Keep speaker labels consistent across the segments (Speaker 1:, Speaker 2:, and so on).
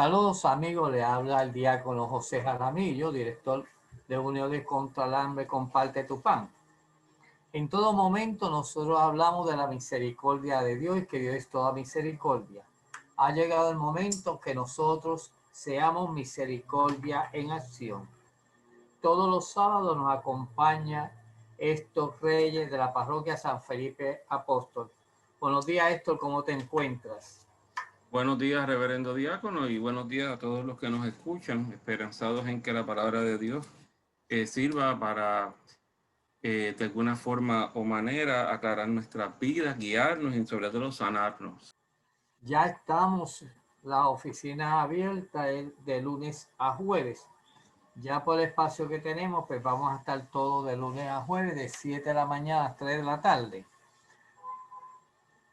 Speaker 1: Saludos amigos, le habla el diácono José Jaramillo, director de Uniones contra el Hambre, Comparte tu Pan. En todo momento nosotros hablamos de la misericordia de Dios y que Dios es toda misericordia. Ha llegado el momento que nosotros seamos misericordia en acción. Todos los sábados nos acompaña estos reyes de la parroquia San Felipe Apóstol. Buenos días, Héctor, ¿cómo te encuentras?
Speaker 2: Buenos días, reverendo diácono, y buenos días a todos los que nos escuchan, esperanzados en que la palabra de Dios sirva para, de alguna forma o manera, aclarar nuestras vidas, guiarnos y sobre todo sanarnos.
Speaker 1: Ya estamos, la oficina abierta de lunes a jueves. Ya por el espacio que tenemos, pues vamos a estar todos de lunes a jueves, de 7 de la mañana a 3 de la tarde.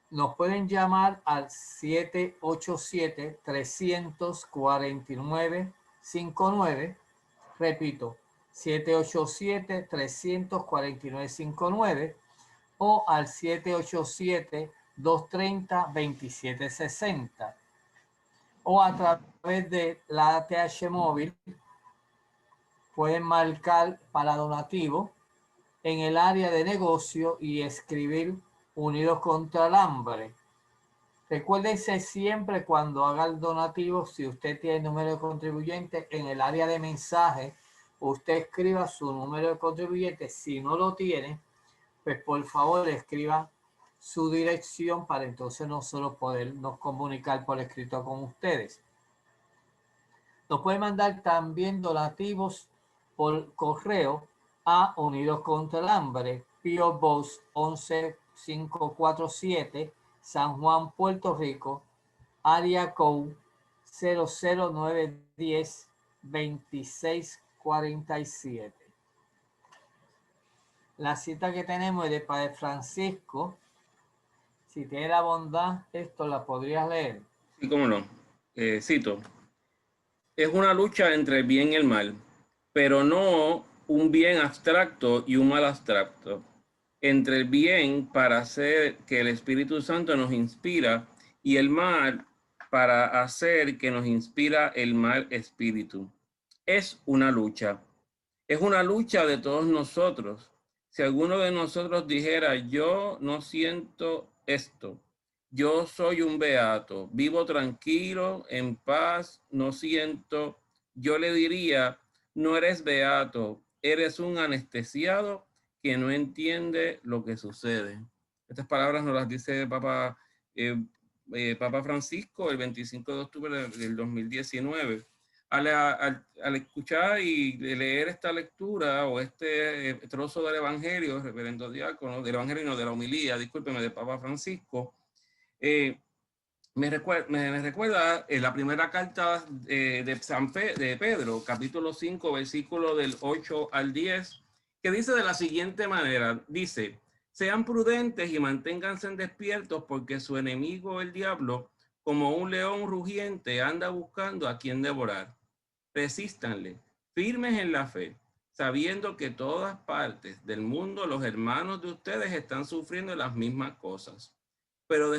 Speaker 1: Nos pueden llamar al 787-349-59. Repito, 787-349-59 o al 787-230-2760 o a través de la ATH móvil pueden marcar para donativo en el área de negocio y escribir Unidos contra el Hambre. Recuérdense siempre cuando haga el donativo, si usted tiene el número de contribuyente, en el área de mensaje, usted escriba su número de contribuyente. Si no lo tiene, pues por favor escriba su dirección para entonces nosotros podernos comunicar por escrito con ustedes. Nos puede mandar también donativos por correo a Unidos contra el Hambre, P.O. Box 11547, San Juan, Puerto Rico, área code 00910 2647. La cita que tenemos es de Padre Francisco. Si tiene la bondad, esto la podrías leer.
Speaker 2: Sí, cómo no. Cito. Es una lucha entre el bien y el mal, pero no un bien abstracto y un mal abstracto. Entre el bien para hacer que el Espíritu Santo nos inspira y el mal para hacer que nos inspira el mal espíritu. Es una lucha. Es una lucha de todos nosotros. Si alguno de nosotros dijera, yo no siento esto, yo soy un beato, vivo tranquilo, en paz, no siento, yo le diría, no eres beato, eres un anestesiado que no entiende lo que sucede. Estas palabras nos las dice Papa Francisco el 25 de octubre del 2019. Al escuchar y leer esta lectura o este trozo del Evangelio, reverendo diácono, del Evangelio, no, de la homilía, discúlpeme, de Papa Francisco, me recuerda la primera carta de Pedro, capítulo 5, versículo del 8 al 10, que dice de la siguiente manera, dice, sean prudentes y manténganse despiertos porque su enemigo, el diablo, como un león rugiente, anda buscando a quien devorar. Resístanle, firmes en la fe, sabiendo que todas partes del mundo los hermanos de ustedes están sufriendo las mismas cosas. Pero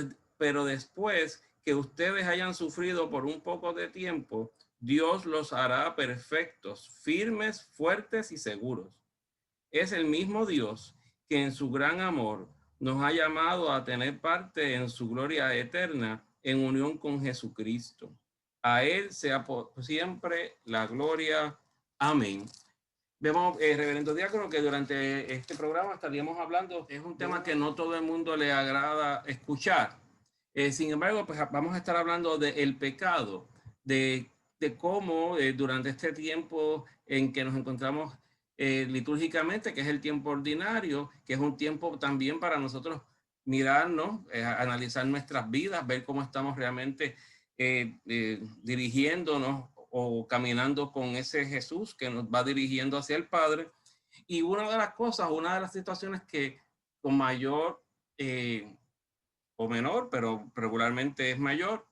Speaker 2: después que ustedes hayan sufrido por un poco de tiempo, Dios los hará perfectos, firmes, fuertes y seguros. Es el mismo Dios que en su gran amor nos ha llamado a tener parte en su gloria eterna en unión con Jesucristo. A Él sea por siempre la gloria. Amén. Vemos, reverendo diácono, que durante este programa estaríamos hablando, es un tema que no todo el mundo le agrada escuchar. Sin embargo, pues vamos a estar hablando del pecado, de cómo durante este tiempo en que nos encontramos litúrgicamente, que es el tiempo ordinario, que es un tiempo también para nosotros mirarnos, analizar nuestras vidas, ver cómo estamos realmente dirigiéndonos o caminando con ese Jesús que nos va dirigiendo hacia el Padre. Y una de las cosas, una de las situaciones que con mayor o menor, pero regularmente es mayor,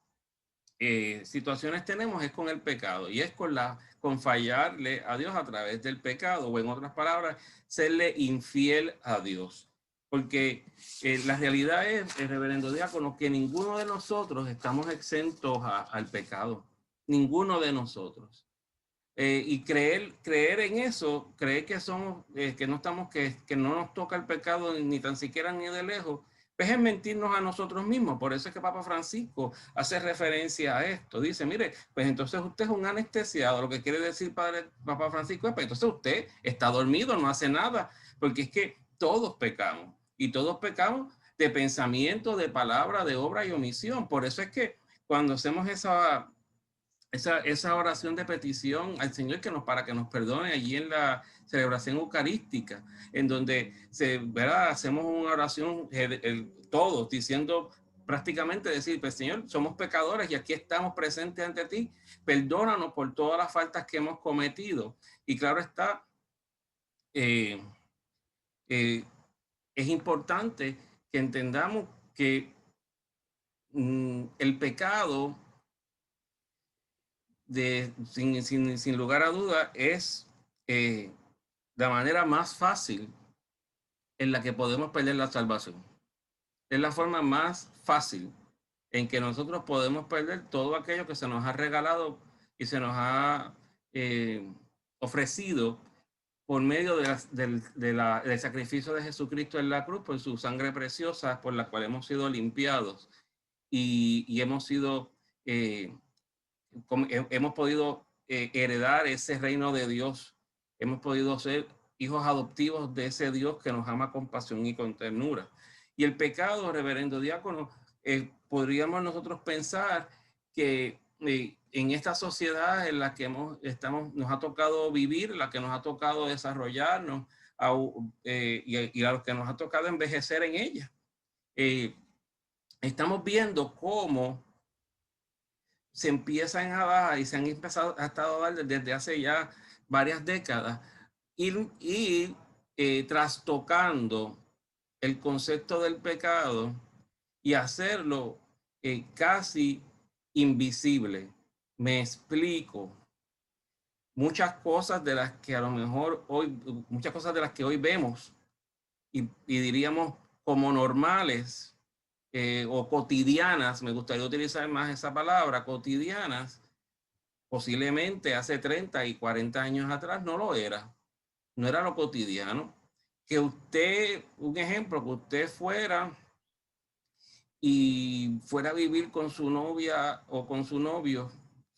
Speaker 2: situaciones tenemos es con el pecado y es con fallarle a Dios a través del pecado, o en otras palabras, serle infiel a Dios. Porque la realidad es, reverendo diácono, que ninguno de nosotros estamos exentos al pecado. ninguno de nosotros. Y creer en eso, creer que somos, que no estamos, que no nos toca el pecado ni tan siquiera ni de lejos, pues es mentirnos a nosotros mismos. Por eso es que Papa Francisco hace referencia a esto. Dice, mire, pues entonces usted es un anestesiado. Lo que quiere decir Papa Francisco es, pues entonces usted está dormido, no hace nada, porque es que todos pecamos y todos pecamos de pensamiento, de palabra, de obra y omisión. Por eso es que cuando hacemos esa oración de petición al Señor para que nos perdone allí en la celebración eucarística, en donde ¿verdad? Hacemos una oración todos diciendo prácticamente decir, pues Señor, somos pecadores y aquí estamos presentes ante ti, perdónanos por todas las faltas que hemos cometido. Y claro está, eh, eh, es importante que entendamos que el pecado sin lugar a duda, es la manera más fácil en la que podemos perder la salvación. Es la forma más fácil en que nosotros podemos perder todo aquello que se nos ha regalado y se nos ha ofrecido por medio del sacrificio de Jesucristo en la cruz, por su sangre preciosa, por la cual hemos sido limpiados y hemos sido... hemos podido heredar ese reino de Dios, hemos podido ser hijos adoptivos de ese Dios que nos ama con pasión y con ternura. Y el pecado, reverendo diácono, podríamos nosotros pensar que en esta sociedad en la que nos ha tocado vivir, la que nos ha tocado desarrollarnos y a los que nos ha tocado envejecer en ella, estamos viendo cómo se empiezan a dar y se han empezado a estado a dar desde hace ya varias décadas y trastocando el concepto del pecado y hacerlo casi invisible. Me explico. Muchas cosas de las que a lo mejor hoy, muchas cosas de las que hoy vemos y diríamos como normales, o cotidianas, me gustaría utilizar más esa palabra, cotidianas, posiblemente hace 30 y 40 años atrás no lo era, no era lo cotidiano. Que usted, un ejemplo, que usted fuera a vivir con su novia o con su novio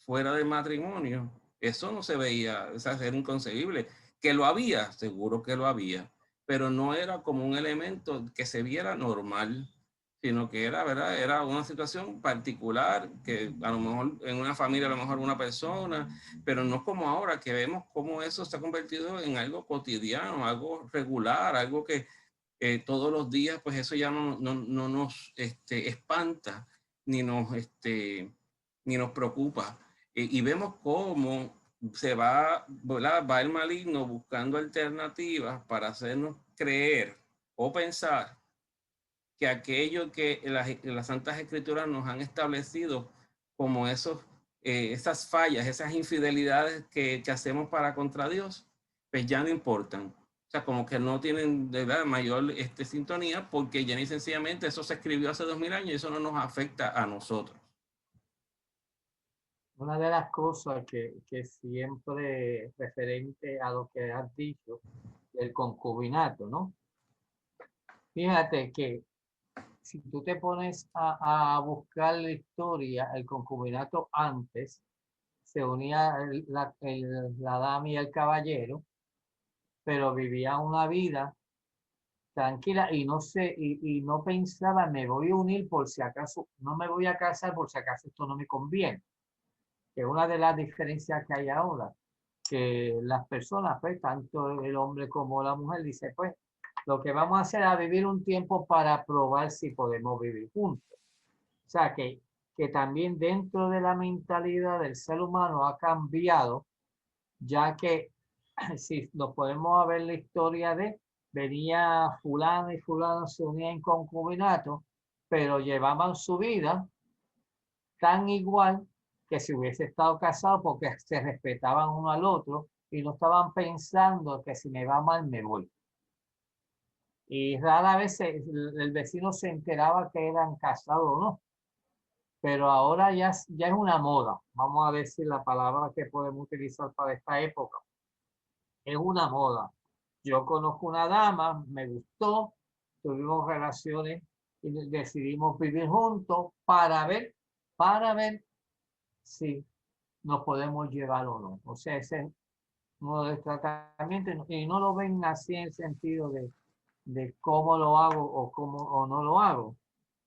Speaker 2: fuera del matrimonio, eso no se veía, o sea, era inconcebible. Que lo había, seguro que lo había, pero no era como un elemento que se viera normal, sino que era, ¿verdad? Era una situación particular, que a lo mejor en una familia, a lo mejor una persona, pero no como ahora, que vemos cómo eso se ha convertido en algo cotidiano, algo regular, algo que todos los días, pues eso ya no nos espanta ni nos preocupa. Y vemos cómo se va el maligno buscando alternativas para hacernos creer o pensar que aquello que las Santas Escrituras nos han establecido como esas fallas, esas infidelidades que hacemos para contra Dios, pues ya no importan. O sea, como que no tienen de verdad mayor sintonía, porque ya ni sencillamente eso se escribió hace 2000 años y eso no nos afecta a nosotros.
Speaker 1: Una de las cosas que siempre referente a lo que has dicho, el concubinato, ¿no? Fíjate que si tú te pones a buscar la historia, el concubinato antes se unía la dama y el caballero, pero vivían una vida tranquila y no sé, y no pensaba, me voy a unir por si acaso, no me voy a casar por si acaso esto no me conviene. Que es una de las diferencias que hay ahora, que las personas, pues, tanto el hombre como la mujer, dice, pues, lo que vamos a hacer es vivir un tiempo para probar si podemos vivir juntos. O sea, que también dentro de la mentalidad del ser humano ha cambiado, ya que si nos podemos ver la historia venía fulano y fulano se unían en concubinato, pero llevaban su vida tan igual que si hubiese estado casado porque se respetaban uno al otro y no estaban pensando que si me va mal me voy. Y rara vez el vecino se enteraba que eran casados o no. pero ahora ya es una moda. Vamos a decir la palabra que podemos utilizar para esta época. Es una moda. Yo conozco una dama, me gustó, tuvimos relaciones y decidimos vivir juntos para ver si nos podemos llevar o no. O sea, ese es uno de los tratamientos y no lo ven así en el sentido de cómo lo hago o cómo o no lo hago,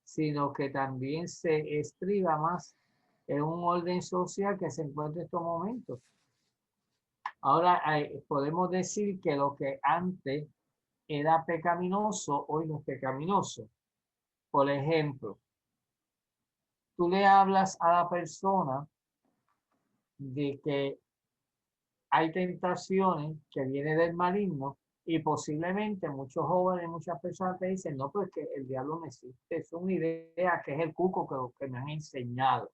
Speaker 1: sino que también se estriba más en un orden social que se encuentra en estos momentos. Ahora podemos decir que lo que antes era pecaminoso, hoy no es pecaminoso. Por ejemplo, tú le hablas a la persona de que hay tentaciones que vienen del maligno y posiblemente muchos jóvenes, muchas personas te dicen, no, pues que el diablo no existe, es una idea que es el cuco que me han enseñado.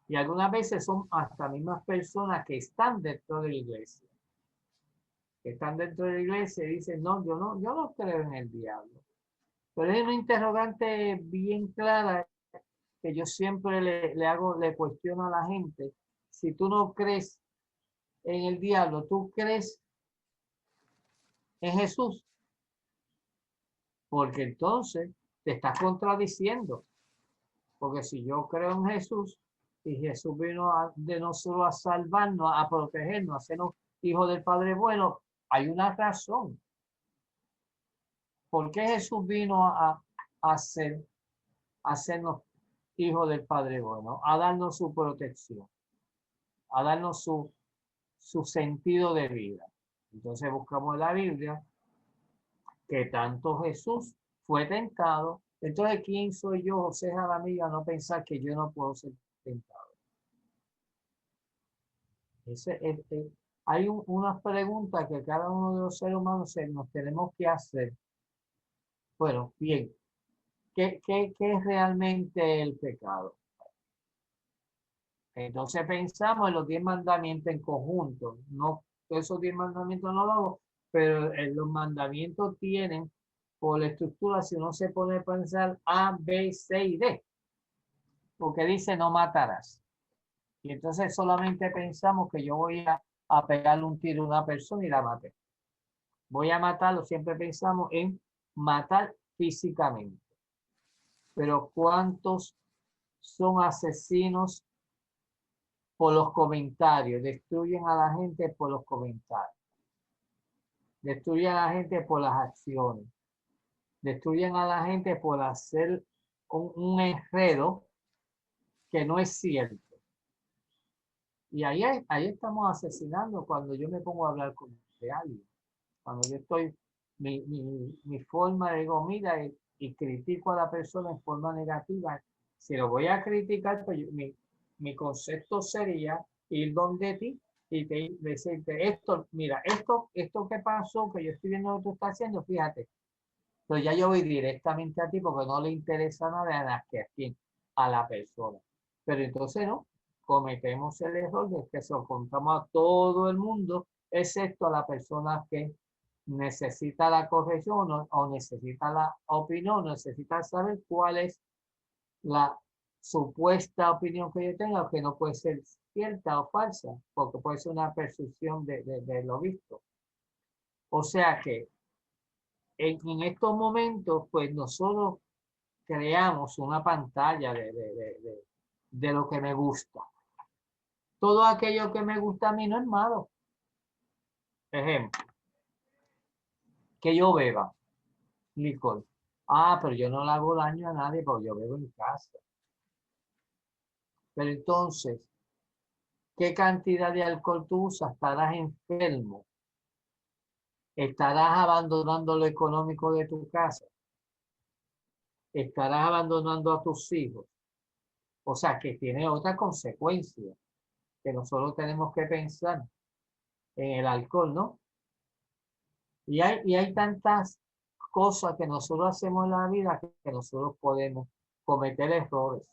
Speaker 1: Y algunas veces son hasta mismas personas que están dentro de la iglesia. Que están dentro de la iglesia y dicen, no, yo no creo en el diablo. Pero hay una interrogante bien clara que yo siempre le cuestiono a la gente. Si tú no crees en el diablo, ¿tú crees en Jesús? Porque entonces te estás contradiciendo. Porque si yo creo en Jesús y Jesús vino de no solo a salvarnos, a protegernos, a hacernos hijos del Padre bueno, hay una razón. ¿Por qué Jesús vino a hacernos hijos del Padre bueno? A darnos su protección, a darnos su sentido de vida. Entonces buscamos en la Biblia que tanto Jesús fue tentado. Entonces, ¿quién soy yo, José Jaramillo, a no pensar que yo no puedo ser tentado? Hay unas preguntas que cada uno de los seres humanos nos tenemos que hacer. Bueno, bien, ¿qué es realmente el pecado? Entonces pensamos en los 10 mandamientos en conjunto. No, esos 10 mandamientos no los hago, pero los mandamientos tienen por la estructura, si uno se pone a pensar A, B, C y D, porque dice no matarás. Y entonces solamente pensamos que yo voy a pegarle un tiro a una persona y la maté. Voy a matarlo, siempre pensamos en matar físicamente. Pero ¿cuántos son asesinos por los comentarios? Destruyen a la gente por los comentarios. Destruyen a la gente por las acciones. Destruyen a la gente por hacer un enredo que no es cierto. Y ahí estamos asesinando cuando yo me pongo a hablar con alguien. Cuando yo estoy, mi forma de digo, mira, y critico a la persona en forma negativa. Si lo voy a criticar, pues mi concepto sería ir donde ti y decirte esto, mira, esto que pasó, que yo estoy viendo lo que tú estás haciendo, fíjate. Pero ya yo voy directamente a ti porque no le interesa nada más que a la persona. Pero entonces no, cometemos el error de que se lo contamos a todo el mundo, excepto a la persona que necesita la corrección o necesita la opinión, necesita saber cuál es la supuesta opinión que yo tenga, que no puede ser cierta o falsa, porque puede ser una percepción de lo visto. O sea que en estos momentos, pues nosotros creamos una pantalla de lo que me gusta. Todo aquello que me gusta a mí no es malo. Ejemplo, que yo beba licor. Ah, pero yo no le hago daño a nadie porque yo bebo en casa. Pero entonces, ¿qué cantidad de alcohol tú usas? Estarás enfermo. Estarás abandonando lo económico de tu casa. Estarás abandonando a tus hijos. O sea, que tiene otra consecuencia que nosotros tenemos que pensar en el alcohol, ¿no? Y hay tantas cosas que nosotros hacemos en la vida que nosotros podemos cometer errores.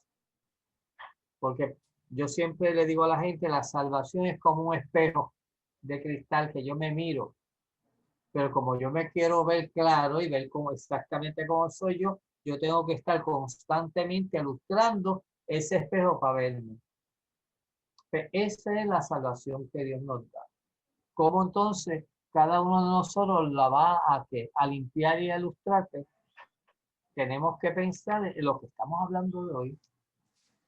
Speaker 1: Porque yo siempre le digo a la gente, la salvación es como un espejo de cristal que yo me miro. Pero como yo me quiero ver claro y ver exactamente cómo soy yo, Yo tengo que estar constantemente ilustrando ese espejo para verme. Esa es la salvación que Dios nos da. ¿Cómo entonces cada uno de nosotros la va a limpiar y a ilustrar? Tenemos que pensar en lo que estamos hablando de hoy.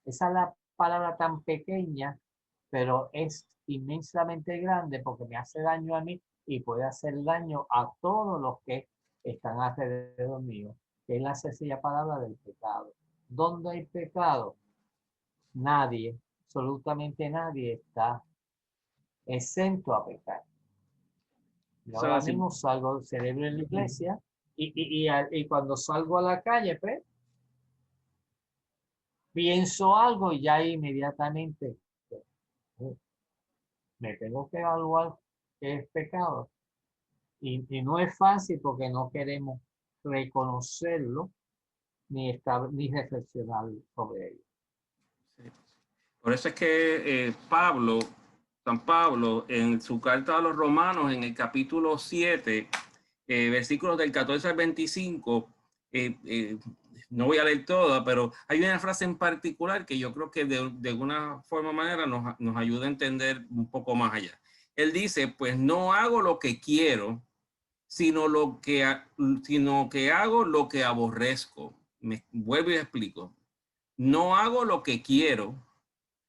Speaker 1: Esa es la palabra tan pequeña, pero es inmensamente grande porque me hace daño a mí y puede hacer daño a todos los que están alrededor mío, que es la sencilla palabra del pecado. ¿Dónde hay pecado? Nadie, absolutamente nadie está exento a pecar. Yo
Speaker 2: Eso
Speaker 1: ahora
Speaker 2: es así.
Speaker 1: mismo salgo, celebro en la iglesia y cuando salgo a la calle, pues, pienso algo y ya inmediatamente me tengo que evaluar qué es pecado. Y no es fácil porque no queremos reconocerlo ni reflexionar sobre ello.
Speaker 2: Sí. Por eso es que San Pablo, en su carta a los Romanos, en el capítulo 7, versículos del 14 al 25, no voy a leer toda, pero hay una frase en particular que yo creo que de alguna forma o manera nos ayuda a entender un poco más allá. Él dice, pues no hago lo que quiero, sino que hago lo que aborrezco. Me vuelvo y explico. No hago lo que quiero,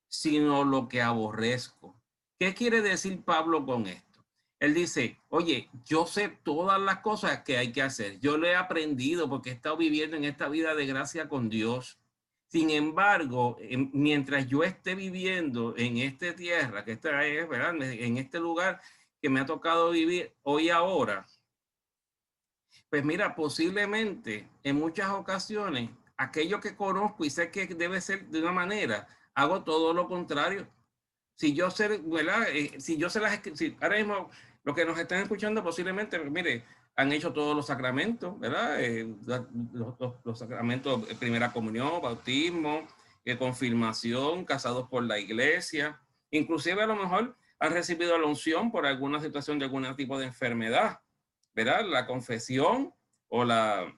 Speaker 2: sino lo que aborrezco. ¿Qué quiere decir Pablo con esto? Él dice, oye, yo sé todas las cosas que hay que hacer. Yo lo he aprendido porque he estado viviendo en esta vida de gracia con Dios. Sin embargo, mientras yo esté viviendo en esta tierra, que esta es, ¿verdad? En este lugar que me ha tocado vivir hoy ahora, pues mira, posiblemente en muchas ocasiones, aquello que conozco y sé que debe ser de una manera, hago todo lo contrario. Si yo sé, ¿verdad? Si yo sé si ahora mismo los que nos están escuchando posiblemente, mire, han hecho todos los sacramentos, ¿verdad? Los sacramentos, primera comunión, bautismo, confirmación, casados por la iglesia, inclusive a lo mejor han recibido la unción por alguna situación de algún tipo de enfermedad, ¿verdad? La confesión o lo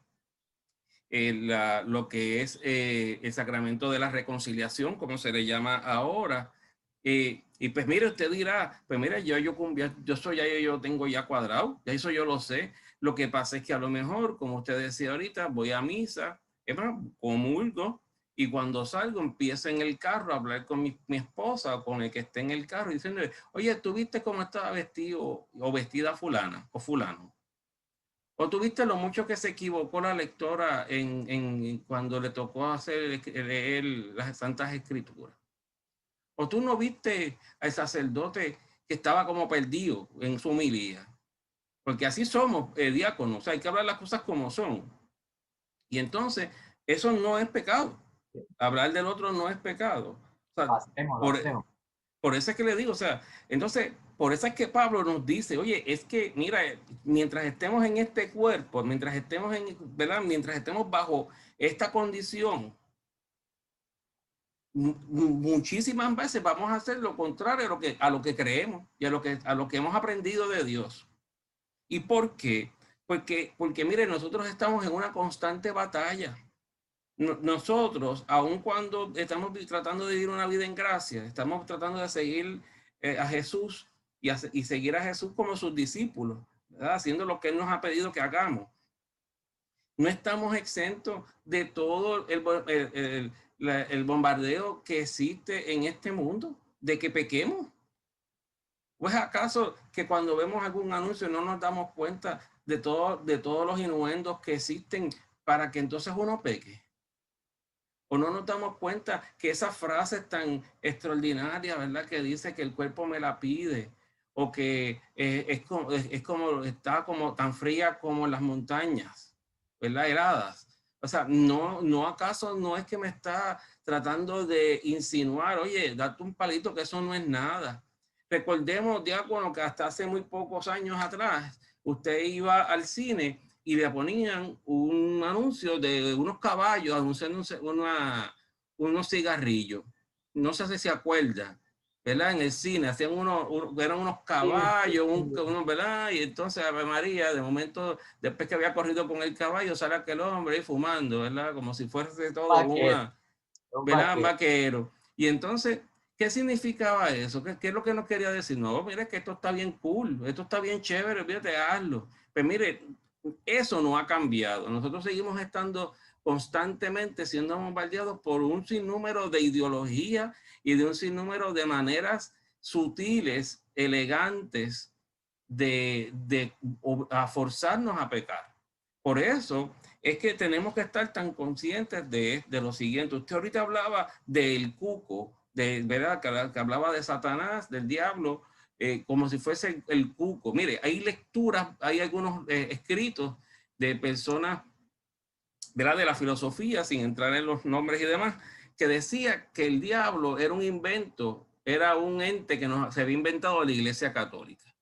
Speaker 2: que es el sacramento de la reconciliación, como se le llama ahora. Y pues mire, usted dirá, pues mira, yo soy ya, yo tengo ya cuadrado, ya eso yo lo sé. Lo que pasa es que a lo mejor, como usted decía ahorita, voy a misa, es más, comulgo, y cuando salgo empiezo en el carro a hablar con mi esposa o con el que esté en el carro diciéndole, oye, ¿tú viste cómo estaba vestido o vestida fulana o fulano? ¿O tuviste lo mucho que se equivocó la lectora cuando le tocó leer las Santas Escrituras? ¿O tú no viste al sacerdote que estaba como perdido en su homilía? Porque así somos, diáconos, o sea, hay que hablar las cosas como son. Y entonces, eso no es pecado. Hablar del otro no es pecado. O sea,
Speaker 1: Lo
Speaker 2: por,
Speaker 1: hacemos.
Speaker 2: por eso es que le digo, o sea, entonces, por eso es que Pablo nos dice, oye, es que, mira, mientras estemos en este cuerpo, mientras estemos ¿verdad? Mientras estemos bajo esta condición, muchísimas veces vamos a hacer lo contrario a lo que creemos y a lo que hemos aprendido de Dios. ¿Y por qué? Porque mire, nosotros estamos en una constante batalla. Nosotros, aun cuando estamos tratando de vivir una vida en gracia, estamos tratando de seguir a Jesús y seguir a Jesús como sus discípulos, ¿verdad? Haciendo lo que Él nos ha pedido que hagamos. No estamos exentos de todo el bombardeo que existe en este mundo, de que pequemos. ¿O es acaso que cuando vemos algún anuncio no nos damos cuenta de todos los innuendos que existen para que entonces uno peque? ¿O no nos damos cuenta que esa frase tan extraordinaria, ¿verdad? Que dice que el cuerpo me la pide, o que está como tan fría como las montañas, ¿verdad? Heladas. O sea, no acaso no es que me está tratando de insinuar, oye, date un palito que eso no es nada. Recordemos, diácono, que hasta hace muy pocos años atrás, usted iba al cine y le ponían un anuncio de unos caballos anunciando unos cigarrillos. No sé si se acuerda. ¿verdad? En el cine, hacían eran unos caballos, ¿verdad? Y entonces Ave María, de momento, después que había corrido con el caballo, sale aquel hombre ahí fumando, ¿verdad? Como si fuese todo
Speaker 1: Vaquero, un
Speaker 2: ¿verdad?
Speaker 1: vaquero.
Speaker 2: Vaquero. Y entonces, ¿qué significaba eso? ¿Qué es lo que nos quería decir? No, mire que esto está bien cool, esto está bien chévere, fíjate, hazlo. Pues mire, eso no ha cambiado. Nosotros seguimos estando constantemente siendo bombardeados por un sinnúmero de ideologías y de un sinnúmero de maneras sutiles, elegantes, a forzarnos a pecar. Por eso es que tenemos que estar tan conscientes de lo siguiente. Usted ahorita hablaba del cuco, ¿verdad? Que hablaba de Satanás, del diablo, como si fuese el cuco. Mire, hay lecturas, hay algunos escritos de personas, ¿verdad? De la filosofía, sin entrar en los nombres y demás, que decía que el diablo era un invento, era un ente que se había inventado la Iglesia Católica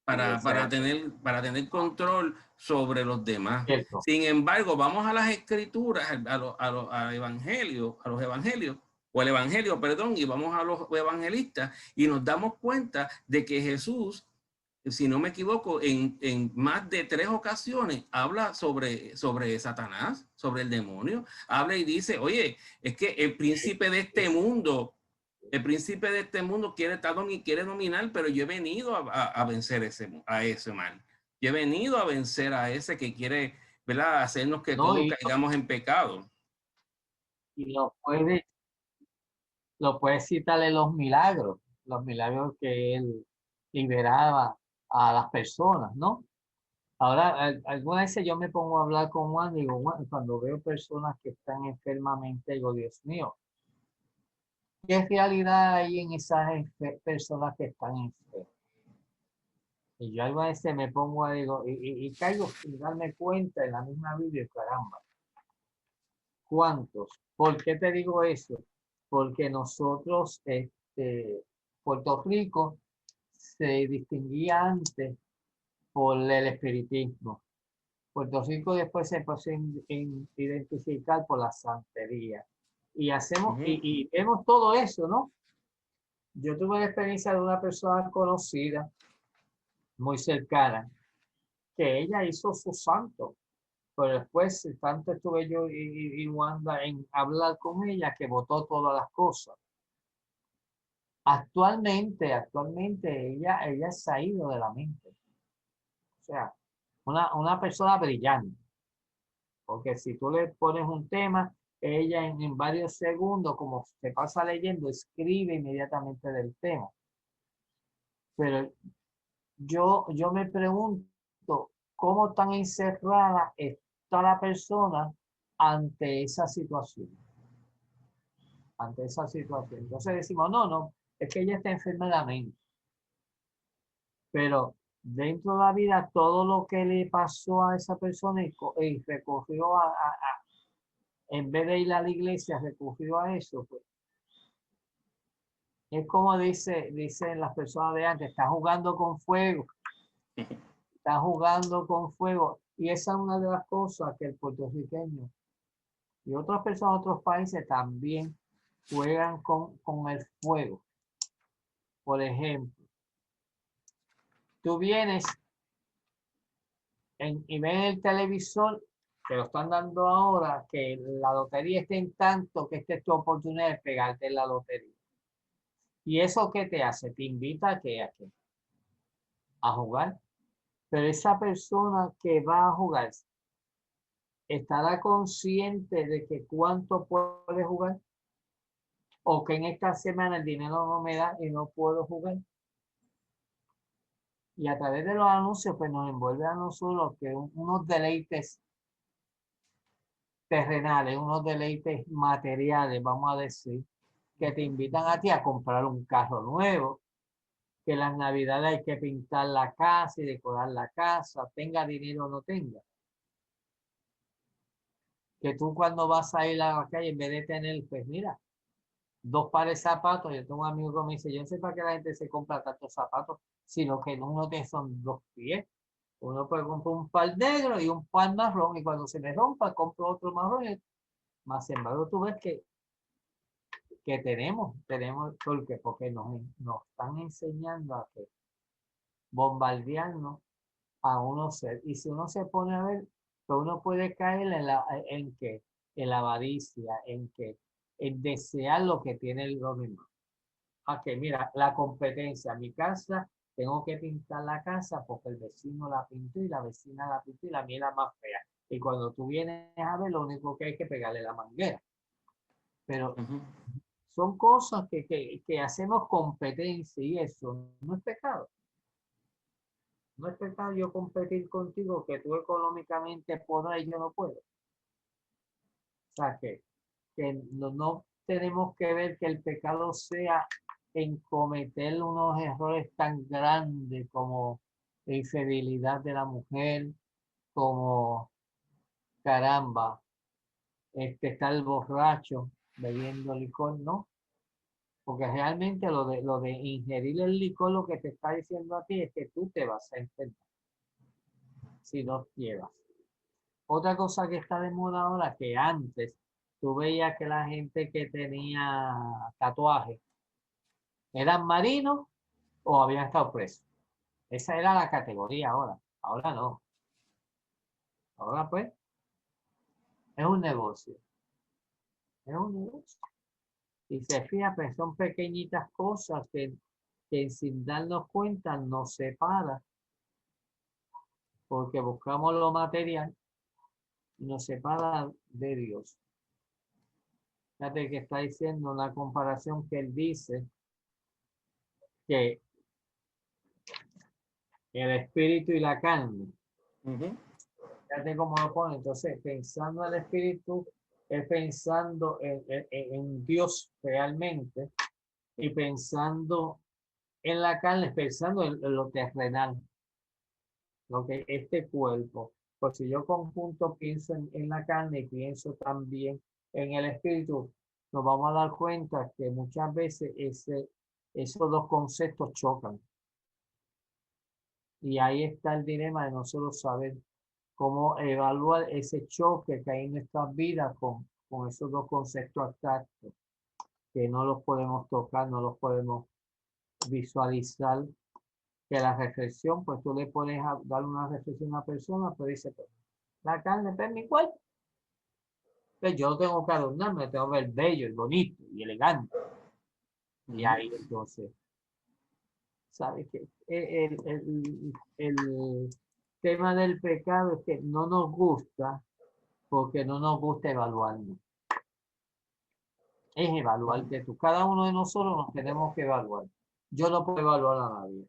Speaker 2: para tener control sobre los demás.
Speaker 1: Cierto.
Speaker 2: Sin embargo, vamos a las escrituras, a evangelios, o el evangelio, perdón, y vamos a los evangelistas y nos damos cuenta de que Jesús, si no me equivoco, en más de 3 ocasiones habla sobre Satanás, sobre el demonio, habla y dice, oye, es que el príncipe de este mundo, quiere y quiere dominar, pero yo he venido a vencer a ese mal. Yo he venido a vencer a ese que quiere, ¿verdad? Hacernos que
Speaker 1: ¿No?
Speaker 2: todos caigamos en pecado.
Speaker 1: Y lo puedes citar en los milagros que él liberaba a las personas, ¿no? Ahora, algunas veces yo me pongo a hablar con Juan y digo, Juan, cuando veo personas que están enfermamente, digo, Dios mío, ¿qué realidad hay en esas personas que están enfermas? Y yo algunas veces me pongo a digo, y caigo sin darme cuenta en la misma Biblia, caramba, ¿cuántos? ¿Por qué te digo eso? Porque nosotros, Puerto Rico, se distinguía antes por el espiritismo. Puerto Rico después se empezó a identificar por la santería. Y hacemos,
Speaker 2: Ujú.
Speaker 1: y vemos todo eso, ¿no? Yo tuve la experiencia de una persona conocida, muy cercana, que ella hizo su santo. Pero después, tanto estuve yo y Wanda en hablar con ella que votó todas las cosas. Actualmente ella se ha ido de la mente. O sea, una persona brillante. Porque si tú le pones un tema, ella en varios segundos, como se pasa leyendo, escribe inmediatamente del tema. Pero yo me pregunto cómo tan encerrada está la persona ante esa situación. Ante esa situación. Entonces decimos, no, es que ella está enferma de la mente. Pero dentro de la vida, todo lo que le pasó a esa persona y recogió en vez de ir a la iglesia, recurrió a eso, pues, es como dicen las personas de antes, está jugando con fuego, está jugando con fuego. Y esa es una de las cosas que el puertorriqueño y otras personas de otros países también juegan con el fuego. Por ejemplo, tú vienes y ves el televisor, te lo están dando ahora, que la lotería está en tanto que esta es tu oportunidad de pegarte en la lotería. ¿Y eso qué te hace? Te invita a jugar. Pero esa persona que va a jugar, ¿estará consciente de que cuánto puede jugar? ¿O que en esta semana el dinero no me da y no puedo jugar? Y a través de los anuncios, pues nos envuelve a nosotros que unos deleites terrenales, unos deleites materiales, vamos a decir, que te invitan a ti a comprar un carro nuevo, que las navidades hay que pintar la casa y decorar la casa, tenga dinero o no tenga. Que tú cuando vas a ir a la calle, en vez de tener, pues mira, 2 pares de zapatos, yo tengo un amigo que me dice, yo no sé para qué la gente se compra tantos zapatos, sino que uno te son 2 pies. Uno puede comprar un par negro y un par marrón, y cuando se me rompa, compro otro marrón. Más sin embargo, tú ves que que tenemos, porque nos están enseñando a que bombardearnos a uno ser. Y si uno se pone a ver, que uno puede caer en que, en la avaricia, en desear lo que tiene los demás. Que mira, la competencia, mi casa, tengo que pintar la casa porque el vecino la pintó y la vecina la pintó y la mía es la más fea. Y cuando tú vienes a ver, lo único que hay que pegarle la manguera. Pero son cosas que hacemos competencia y eso no es pecado. No es pecado yo competir contigo que tú económicamente podrás y yo no puedo. O sea que no tenemos que ver que el pecado sea en cometer unos errores tan grandes como la infidelidad de la mujer, como caramba, está el borracho bebiendo licor, ¿no? Porque realmente lo de ingerir el licor lo que te está diciendo a ti es que tú te vas a enfermar si no llevas. Otra cosa que está de moda ahora, que antes tú veías que la gente que tenía tatuajes eran marinos o habían estado presos. Esa era la categoría ahora. Ahora no. Ahora pues es un negocio. Es un negocio. Y se fija, pues son pequeñitas cosas que sin darnos cuenta nos separa porque buscamos lo material y nos separa de Dios. Fíjate que está diciendo una comparación que él dice que el espíritu y la carne. Fíjate cómo lo pone. Entonces, pensando en el espíritu, es pensando en Dios realmente y pensando en la carne, pensando en lo terrenal, lo que este cuerpo. Pues si yo conjunto pienso en la carne y pienso también en el espíritu, nos vamos a dar cuenta que muchas veces esos dos conceptos chocan. Y ahí está el dilema de nosotros saber cómo evaluar ese choque que hay en nuestras vidas con esos dos conceptos abstractos, que no los podemos tocar, no los podemos visualizar, que la reflexión, pues tú le puedes dar una reflexión a una persona, pero dice, pues, la carne está en mi cuerpo. Pues yo tengo que adornarme, tengo que ver bello y bonito y elegante. Y ahí entonces, ¿sabes qué? El tema del pecado es que no nos gusta porque no nos gusta evaluarnos. Es evaluarte tú. Cada uno de nosotros nos tenemos que evaluar. Yo no puedo evaluar a nadie.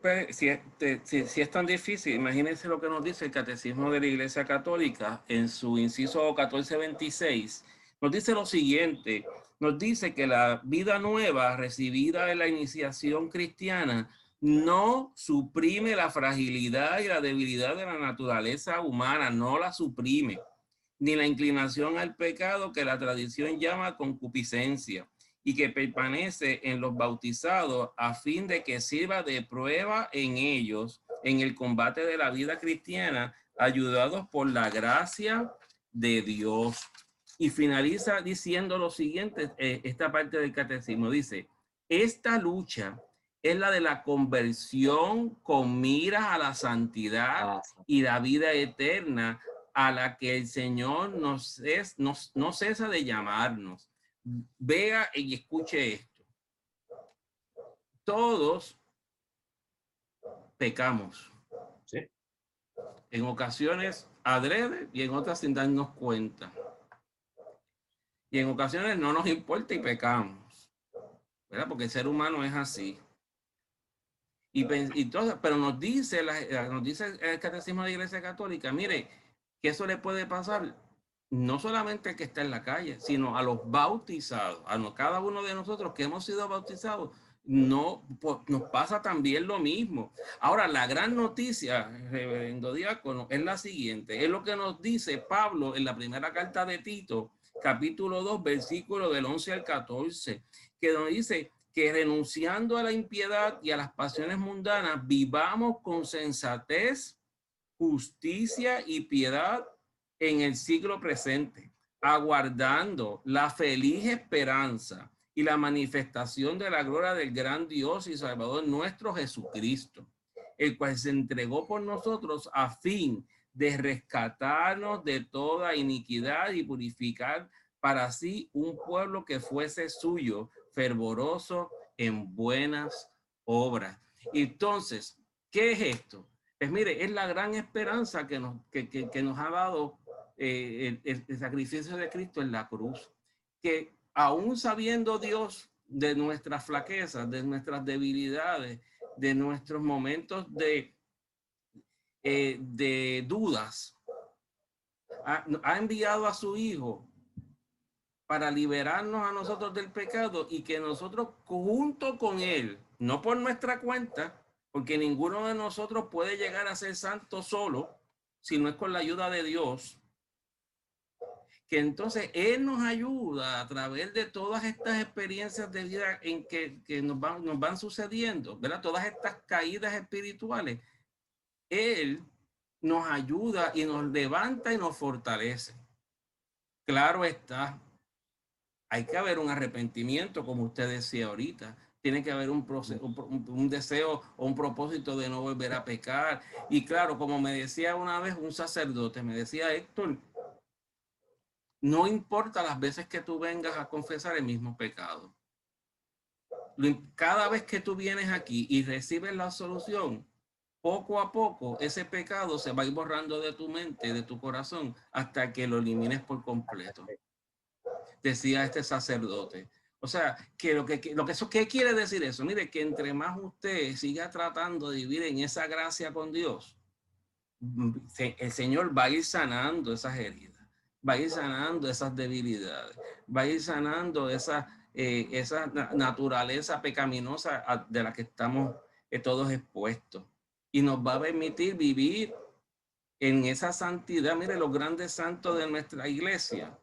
Speaker 2: Pues, si es tan difícil, imagínense lo que nos dice el Catecismo de la Iglesia Católica en su inciso 1426. Nos dice lo siguiente, nos dice que la vida nueva recibida en la iniciación cristiana no suprime la fragilidad y la debilidad de la naturaleza humana, no la suprime, ni la inclinación al pecado que la tradición llama concupiscencia, y que permanece en los bautizados a fin de que sirva de prueba en ellos en el combate de la vida cristiana, ayudados por la gracia de Dios. Y finaliza diciendo lo siguiente, esta parte del catecismo dice, esta lucha es la de la conversión con miras a la santidad y la vida eterna a la que el Señor no cesa de llamarnos. Vea y escuche esto. Todos pecamos.
Speaker 1: ¿Sí?
Speaker 2: En ocasiones adrede y en otras sin darnos cuenta. Y en ocasiones no nos importa y pecamos. ¿Verdad? Porque el ser humano es así. Pero nos dice el Catecismo de la Iglesia Católica, mire, que eso le puede pasar no solamente al que está en la calle, sino a los bautizados, cada uno de nosotros que hemos sido bautizados, no, pues, nos pasa también lo mismo. Ahora, la gran noticia, reverendo diácono, es la siguiente, es lo que nos dice Pablo en la primera carta de Tito, capítulo 2, versículo del 11 al 14, que nos dice que renunciando a la impiedad y a las pasiones mundanas, vivamos con sensatez, justicia y piedad en el siglo presente, aguardando la feliz esperanza y la manifestación de la gloria del gran Dios y Salvador nuestro Jesucristo, el cual se entregó por nosotros a fin de rescatarnos de toda iniquidad y purificar para sí un pueblo que fuese suyo, fervoroso en buenas obras. Entonces, ¿qué es esto? Pues mire, es la gran esperanza que nos ha dado el sacrificio de Cristo en la cruz, que aún sabiendo Dios de nuestras flaquezas, de nuestras debilidades, de nuestros momentos de dudas, ha enviado a su Hijo para liberarnos a nosotros del pecado y que nosotros junto con Él, no por nuestra cuenta, porque ninguno de nosotros puede llegar a ser santo solo, si no es con la ayuda de Dios, que entonces Él nos ayuda a través de todas estas experiencias de vida en que nos van sucediendo, ¿verdad? Todas estas caídas espirituales, Él nos ayuda y nos levanta y nos fortalece. Claro está, hay que haber un arrepentimiento, como usted decía ahorita. Tiene que haber un deseo o un propósito de no volver a pecar. Y claro, como me decía una vez un sacerdote, me decía Héctor, no importa las veces que tú vengas a confesar el mismo pecado. Cada vez que tú vienes aquí y recibes la absolución, poco a poco ese pecado se va a ir borrando de tu mente, de tu corazón, hasta que lo elimines por completo. Decía este sacerdote. O sea, ¿qué quiere decir eso? Mire, que entre más usted siga tratando de vivir en esa gracia con Dios, el Señor va a ir sanando esas heridas, va a ir sanando esas debilidades, va a ir sanando esa naturaleza pecaminosa de la que estamos todos expuestos. Y nos va a permitir vivir en esa santidad. Mire, los grandes santos de nuestra iglesia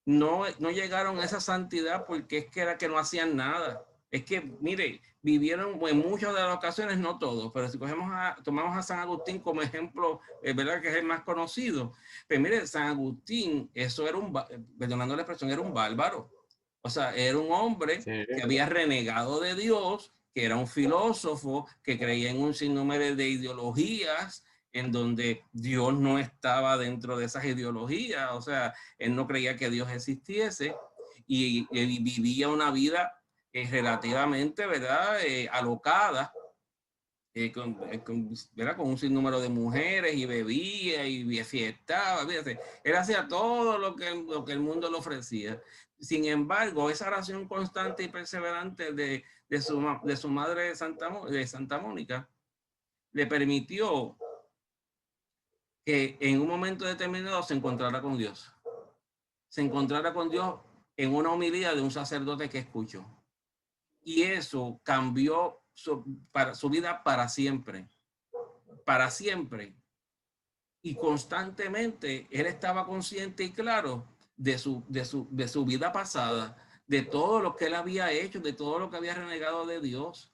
Speaker 2: no llegaron a esa santidad porque es que era que no hacían nada. Es que, mire, vivieron en muchas de las ocasiones, no todos, pero si tomamos a San Agustín como ejemplo, ¿verdad? Que es el más conocido. Pero mire, San Agustín, eso era perdonando la expresión, era un bárbaro. O sea, era un hombre que había renegado de Dios, que era un filósofo, que creía en un sinnúmero de ideologías, en donde Dios no estaba dentro de esas ideologías. O sea, él no creía que Dios existiese y vivía una vida relativamente, ¿verdad? Alocada, ¿verdad? Con un sinnúmero de mujeres y bebía y fiestaba. Él hacía todo lo que el mundo le ofrecía. Sin embargo, esa oración constante y perseverante de su madre de Santa Mónica le permitió que en un momento determinado se encontrara con Dios. Se encontrara con Dios en una homilía de un sacerdote que escuchó. Y eso cambió su vida para siempre. Para siempre. Y constantemente él estaba consciente y claro de su vida pasada, de todo lo que él había hecho, de todo lo que había renegado de Dios.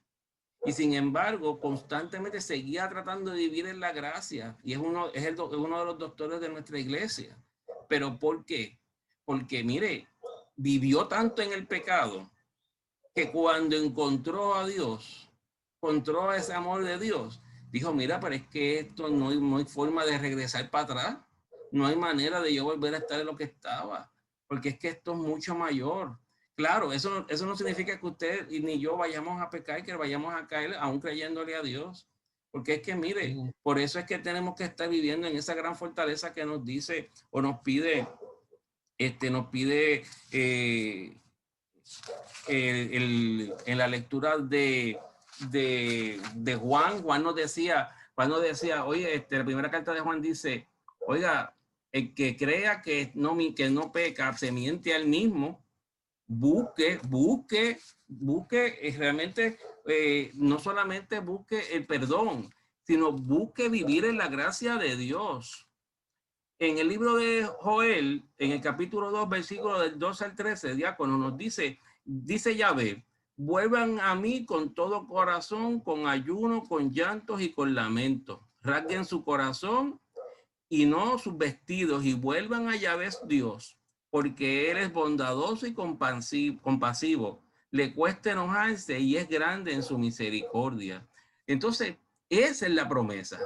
Speaker 2: Y sin embargo, constantemente seguía tratando de vivir en la gracia. Y es uno de los doctores de nuestra iglesia. ¿Pero por qué? Porque, mire, vivió tanto en el pecado que cuando encontró a Dios, encontró ese amor de Dios, dijo, mira, pero es que esto no hay forma de regresar para atrás. No hay manera de yo volver a estar en lo que estaba. Porque es que esto es mucho mayor. Claro, eso no significa que usted ni yo vayamos a pecar, que vayamos a caer aún creyéndole a Dios. Porque es que, mire, por eso es que tenemos que estar viviendo en esa gran fortaleza que nos dice o nos pide, en la lectura de Juan nos decía, oye, la primera carta de Juan dice, oiga, el que crea que no peca, se miente al mismo. Busque realmente, no solamente busque el perdón, sino busque vivir en la gracia de Dios. En el libro de Joel, en el capítulo 2, versículo del 2 al 13, diácono, nos dice Yahvé, vuelvan a mí con todo corazón, con ayuno, con llantos y con lamento. Rasguen su corazón y no sus vestidos y vuelvan a Yahvé Dios, porque Él es bondadoso y compasivo. Le cuesta enojarse y es grande en su misericordia. Entonces, esa es la promesa,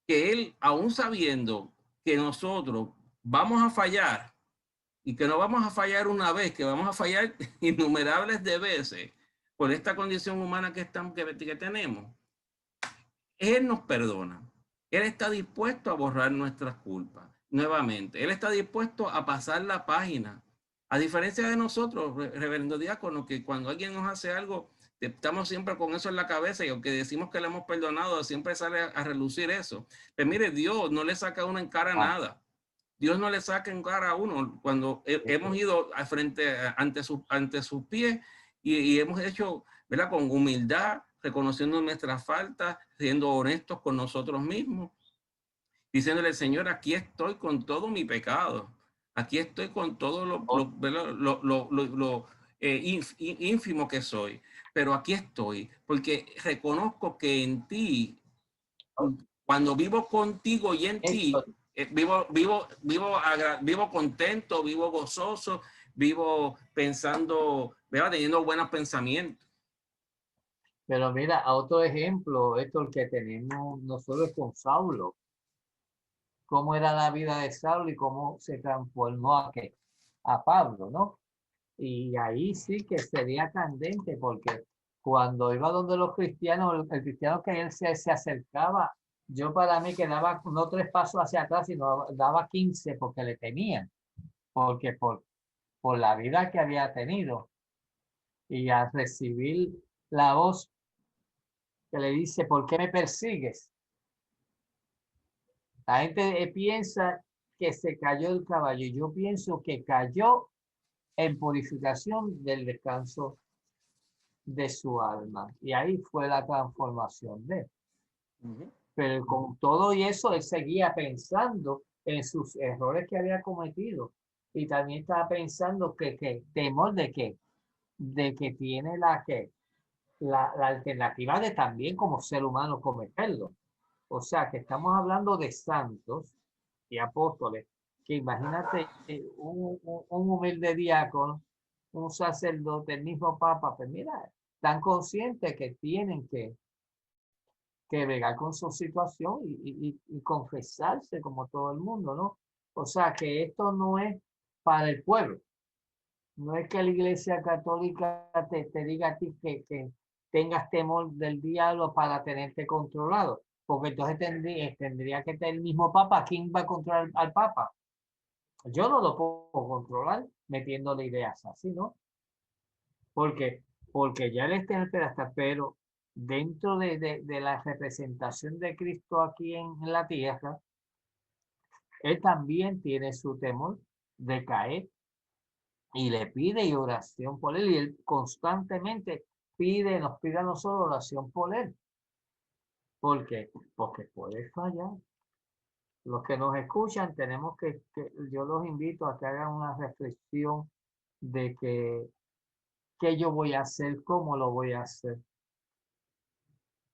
Speaker 2: que Él, aún sabiendo que nosotros vamos a fallar, y que no vamos a fallar una vez, que vamos a fallar innumerables de veces por esta condición humana que tenemos, Él nos perdona. Él está dispuesto a borrar nuestras culpas nuevamente. Él está dispuesto a pasar la página. A diferencia de nosotros, reverendo diácono, que cuando alguien nos hace algo, estamos siempre con eso en la cabeza y aunque decimos que le hemos perdonado, siempre sale a relucir eso. Pero mire, Dios no le saca a uno en cara nada. Dios no le saca en cara a uno cuando hemos ido ante sus pies y hemos hecho, ¿verdad? Con humildad, reconociendo nuestras faltas, siendo honestos con nosotros mismos, diciéndole, Señor, aquí estoy con todo mi pecado, aquí estoy con todo lo ínfimo que soy, pero aquí estoy, porque reconozco que en ti, cuando vivo contigo y en ti, vivo contento, vivo gozoso, vivo pensando, ¿verdad? Teniendo buenos pensamientos.
Speaker 1: Pero mira, a otro ejemplo, esto el que tenemos nosotros con Saulo. Cómo era la vida de Saulo y cómo se transformó a Pablo, ¿no? Y ahí sí que sería candente, porque cuando iba donde los cristianos, el cristiano que él se acercaba, yo para mí que daba no 3 pasos hacia atrás, sino daba 15 porque le temían, porque por la vida que había tenido. Y al recibir la voz que le dice, ¿por qué me persigues? La gente piensa que se cayó el caballo. Yo pienso que cayó en purificación del descanso de su alma. Y ahí fue la transformación de él. Pero con todo y eso, él seguía pensando en sus errores que había cometido. Y también estaba pensando que temor de que tiene la alternativa de también como ser humano cometerlo. O sea, que estamos hablando de santos y apóstoles, que imagínate un humilde diácono, un sacerdote, el mismo papa, pues mira, tan conscientes que tienen que bregar con su situación y confesarse como todo el mundo, ¿no? O sea, que esto no es para el pueblo. No es que la Iglesia Católica te diga a ti que tengas temor del diablo para tenerte controlado, porque entonces tendría que tener el mismo Papa. ¿Quién va a controlar al Papa? Yo no lo puedo controlar metiéndole ideas así, ¿no? Porque ya él está en el pedestal, pero dentro de la representación de Cristo aquí en la tierra, él también tiene su temor de caer y le pide y oración por él, y él constantemente nos pide a nosotros oración por él. ¿Por qué? Porque puede fallar. Los que nos escuchan, yo los invito a que hagan una reflexión de qué yo voy a hacer, cómo lo voy a hacer.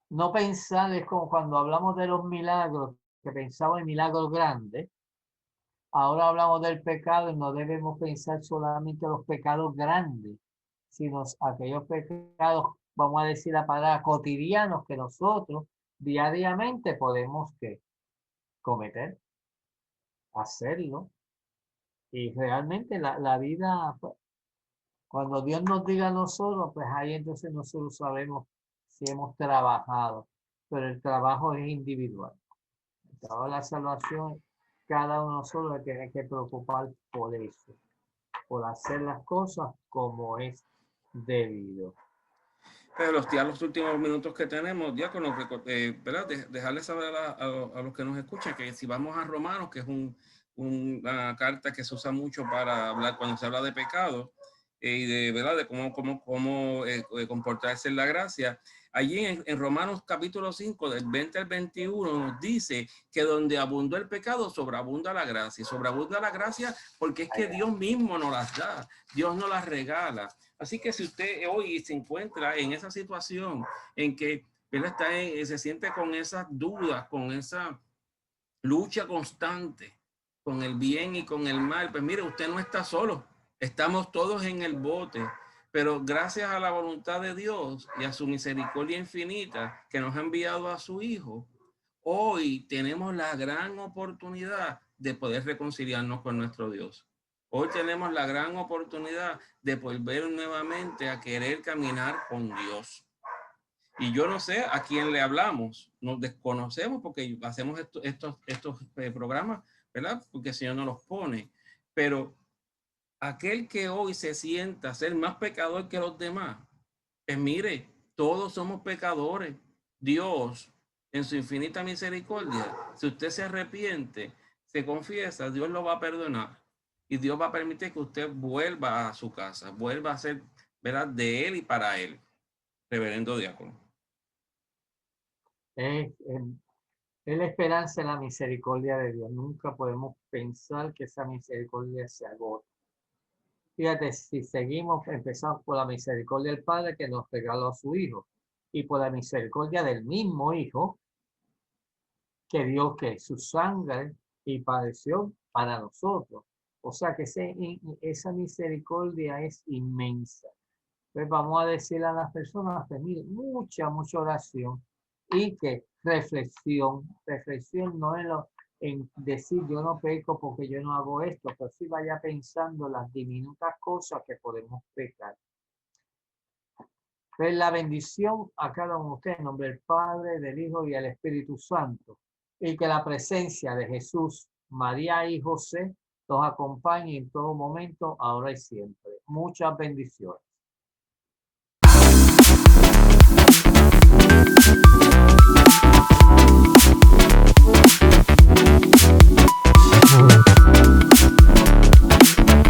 Speaker 1: No pensar, es como cuando hablamos de los milagros, que pensamos en milagros grandes. Ahora hablamos del pecado y no debemos pensar solamente en los pecados grandes, sino aquellos pecados, vamos a decir la palabra, cotidianos que nosotros diariamente podemos cometer, hacerlo. Y realmente la vida, pues, cuando Dios nos diga a nosotros, pues ahí entonces nosotros sabemos si hemos trabajado, pero el trabajo es individual. El trabajo de la salvación, cada uno de nosotros tiene que preocupar por eso, por hacer las cosas como es debido.
Speaker 2: Pero ya los últimos minutos que tenemos, ya con ¿verdad? Dejarles saber a los que nos escuchan que si vamos a Romanos, que es una carta que se usa mucho para hablar cuando se habla de pecado y de, ¿verdad? De cómo comportarse en la gracia. Allí en Romanos capítulo 5, del 20 al 21, nos dice que donde abundó el pecado, sobreabunda la gracia. Y sobreabunda la gracia porque es que Dios mismo nos las da, Dios nos las regala. Así que si usted hoy se encuentra en esa situación en que ¿verdad? Se siente con esas dudas, con esa lucha constante con el bien y con el mal. Pues mire, usted no está solo, estamos todos en el bote, pero gracias a la voluntad de Dios y a su misericordia infinita que nos ha enviado a su Hijo, hoy tenemos la gran oportunidad de poder reconciliarnos con nuestro Dios. Hoy tenemos la gran oportunidad de volver nuevamente a querer caminar con Dios. Y yo no sé a quién le hablamos, nos desconocemos porque hacemos estos programas, ¿verdad? Porque el Señor nos los pone. Pero aquel que hoy se sienta ser más pecador que los demás, pues mire, todos somos pecadores. Dios, en su infinita misericordia, si usted se arrepiente, se confiesa, Dios lo va a perdonar. Y Dios va a permitir que usted vuelva a su casa, vuelva a ser, ¿verdad?, de Él y para Él. Reverendo diácono.
Speaker 1: Es la esperanza en la misericordia de Dios. Nunca podemos pensar que esa misericordia se agota. Fíjate, si seguimos, empezamos por la misericordia del Padre que nos regaló a su Hijo y por la misericordia del mismo Hijo que dio que su sangre y padeció para nosotros. O sea que esa misericordia es inmensa. Pues vamos a decirle a las personas que miren, mucha oración y que reflexión no en decir yo no peco porque yo no hago esto, pero sí vaya pensando las diminutas cosas que podemos pecar. Pues la bendición a cada uno de ustedes en nombre del Padre, del Hijo y del Espíritu Santo, y que la presencia de Jesús, María y José los acompañe en todo momento, ahora y siempre. Muchas bendiciones.